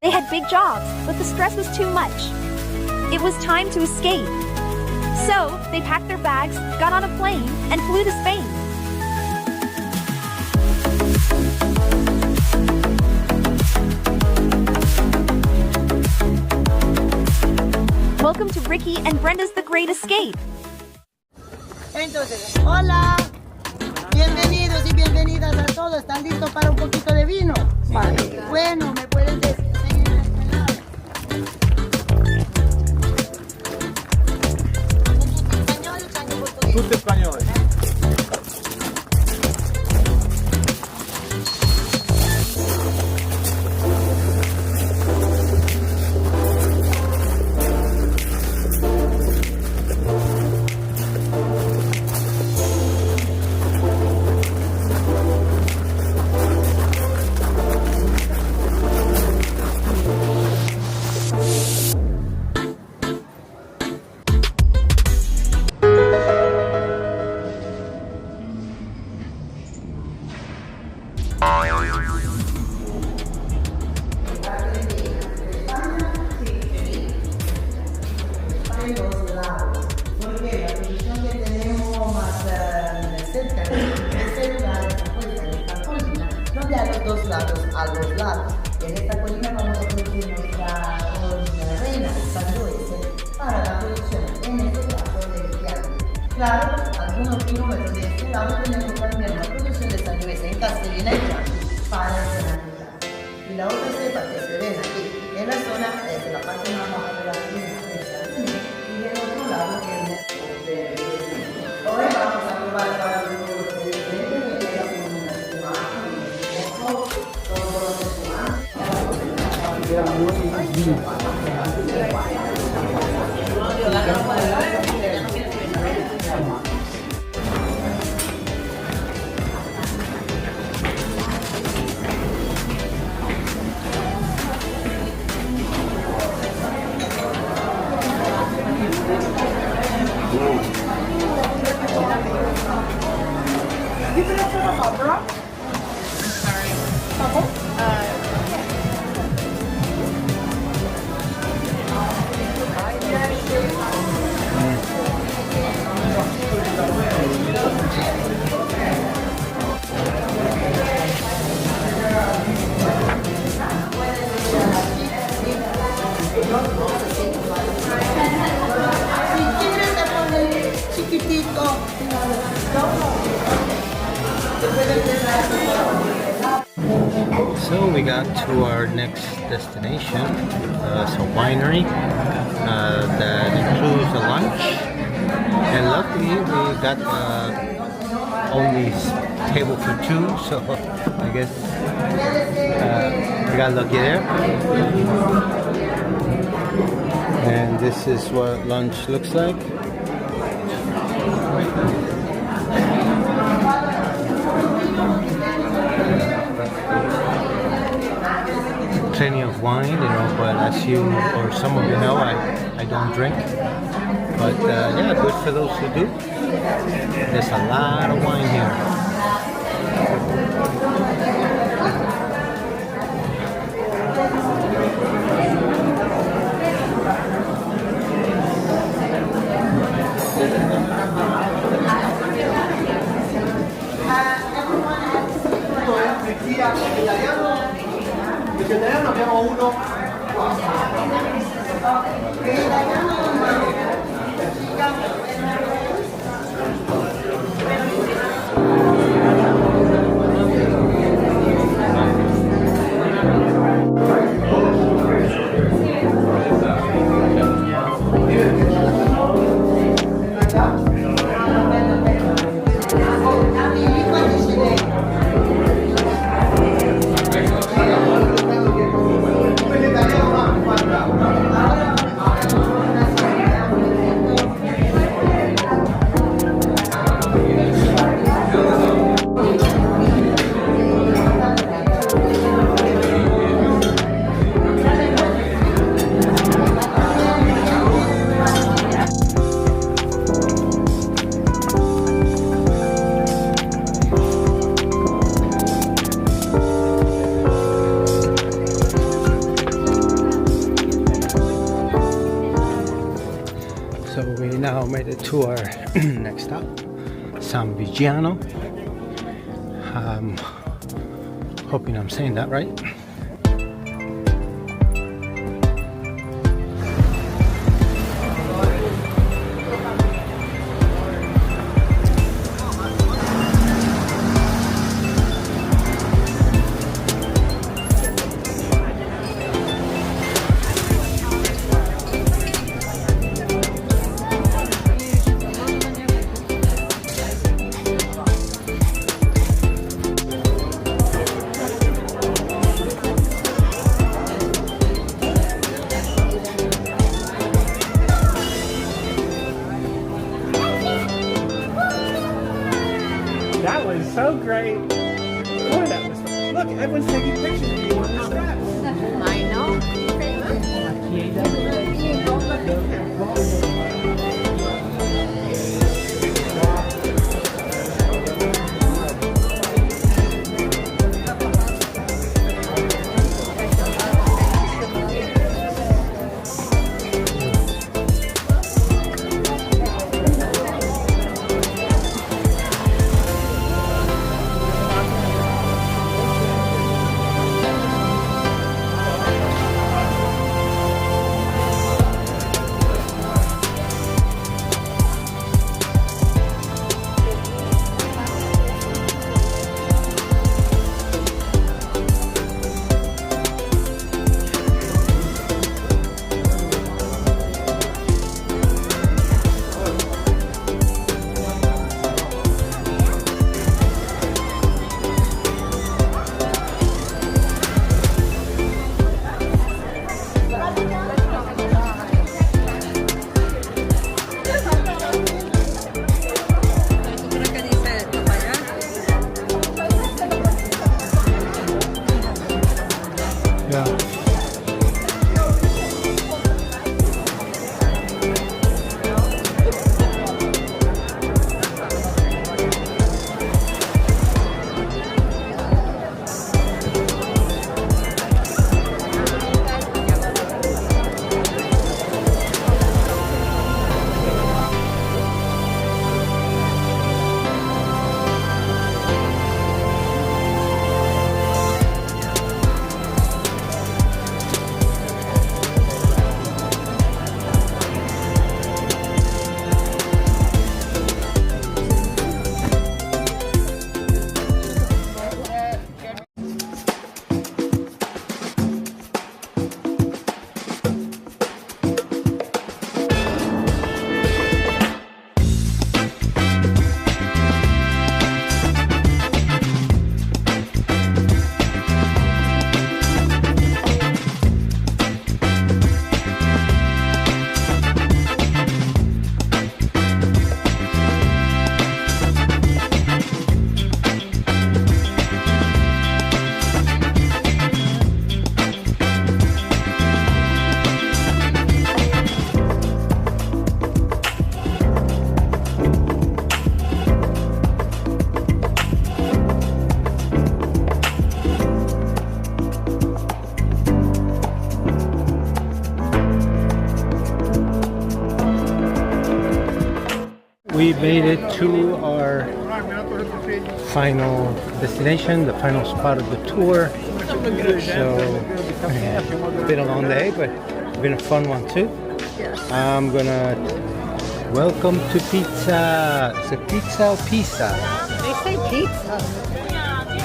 They had big jobs, but the stress was too much. It was time to escape. So, they packed their bags, got on a plane, and flew to Spain. Welcome to Ricky and Brenda's The Great Escape. Entonces, hola, bienvenidos y bienvenidas a todos. ¿Están listos para un poquito de vino? Vale. Bueno, me pueden decir. Tutti spagnoli. Porque la posición que tenemos más cerca de este lugar, en esta colina, nos da los dos lados a los lados. En esta colina vamos a producir nuestra reina Sangiovese para la producción, en este caso del piano. Claro, algunos kilómetros de este lado tenemos también la producción de Sangiovese en Castellina y Chianti para el cerámica. Y la otra cepa que se ven aquí en la zona es la parte más baja de la colina. Y del otro lado que es de hoy vamos a probar para el grupo de You can have a opera. Sorry. Chiquitito. So we got to our next destination. It's a winery that includes a lunch, and luckily we got only table for two, so I guess we got lucky there. And this is what lunch looks like. Plenty of wine, you know, but as you or some of you know, I don't drink. But yeah, good for those who do. There's a lot of wine here. Italiano abbiamo uno. now made it to our next stop, San Gimignano. Hoping I'm saying that right. That was so great. Boy, that was fun. Look, everyone's taking pictures of you on the straps. I know. We made it to our final destination, the final spot of the tour. So, been a long day, but it's been a fun one too. I'm gonna welcome to pizza. It's a pizza or pizza. They say pizza.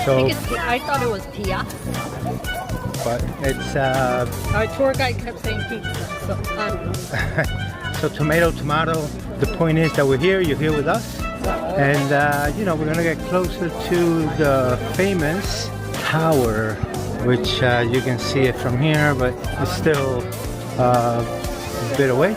So, I thought it was pia. but it's Our tour guide kept saying pizza, so I don't know. so tomato. The point is that we're here. You're here with us, and you know, we're gonna get closer to the famous tower, which you can see it from here, but it's still a bit away.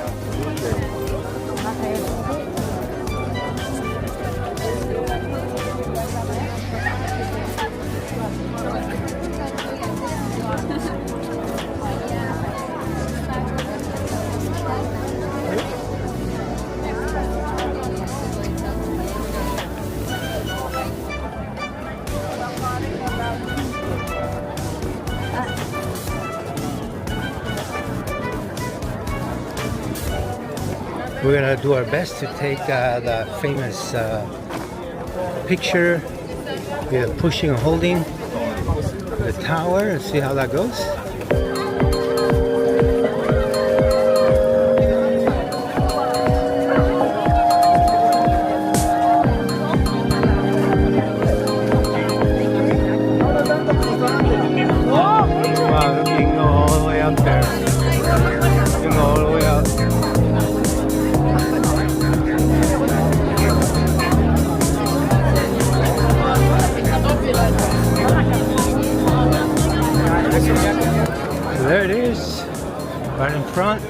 We're gonna do our best to take the famous picture with pushing and holding the tower and see how that goes. Wow, you can go all the way up there. You can go all the way up. So there it is, right in front,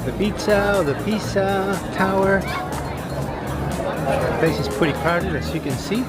the Pisa Tower. The place is pretty crowded, as you can see.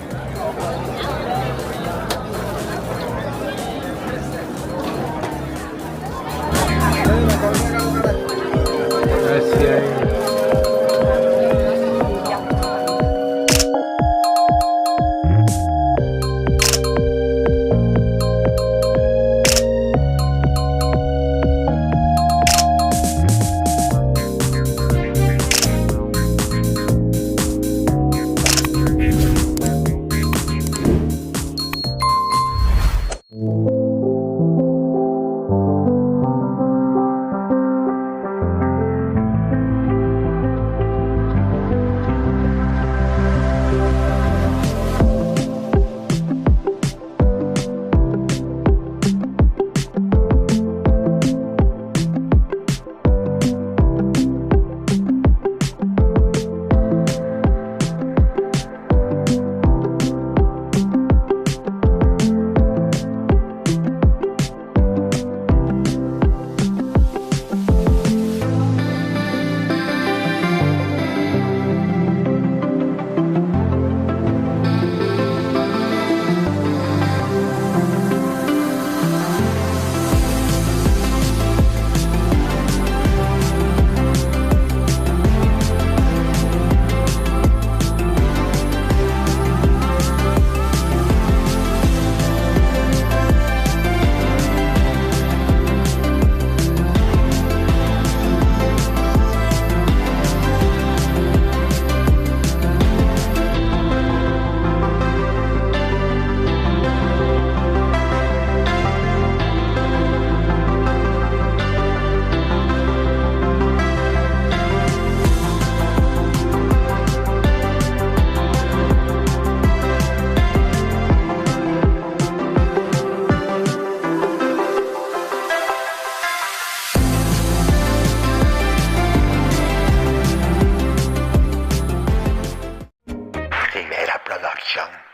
Primera producción.